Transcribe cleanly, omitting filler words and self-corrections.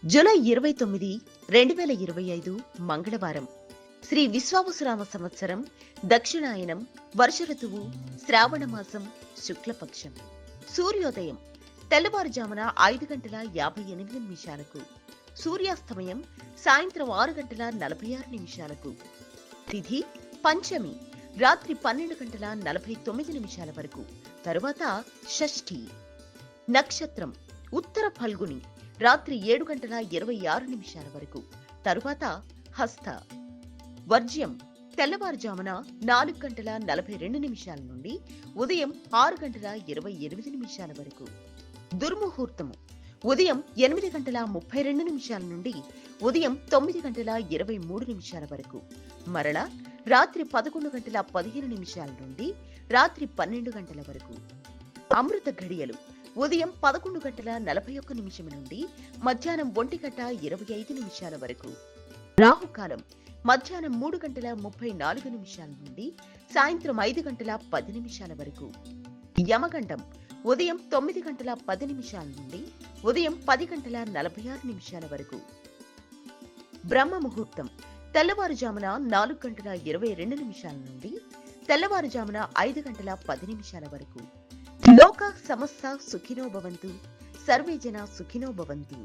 July 29, 2025 మంగళవారం. శ్రీ విశ్వావసునామ సంవత్సరం, దక్షిణాయనం, వర్ష ఋతువు, శ్రావణ మాసం, శుక్లపక్షం. సూర్యోదయం తెల్లవారుజామున 5:58 సూర్యాస్తమయం సాయంత్రం 6:46 తిథి పంచమి రాత్రి 12:49 వరకు. తరువాత షష్ఠి. నక్షత్రం ఉత్తర ఫల్గుని రాత్రి 7:26 వరకు. తరువాత హస్త. వర్జ్యం తెల్లవారుజామున 4:42 నుండి ఉదయం 6:28 వరకు. దుర్ముహూర్తము ఉదయం 8:32 నుండి ఉదయం 9:23 వరకు. మరల రాత్రి 11:15 నుండి రాత్రి 12 గంటల వరకు. అమృత ఘడియలు ఉదయం 11:41 నుండి మధ్యాహ్నం 1:25 వరకు. రాహుకాలం మధ్యాహ్నం 3:34 నుండి సాయంత్రం 5:10 వరకు. యమగండం ఉదయం 9:10 నుండి ఉదయం 10:46 వరకు. బ్రహ్మ ముహూర్తం తెల్లవారుజామున 4:22 నుండి తెల్లవారుజామున 5:10 వరకు. లోక సమస్త సుఖినో భవంతు, సర్వే జన సుఖినో భవంతు.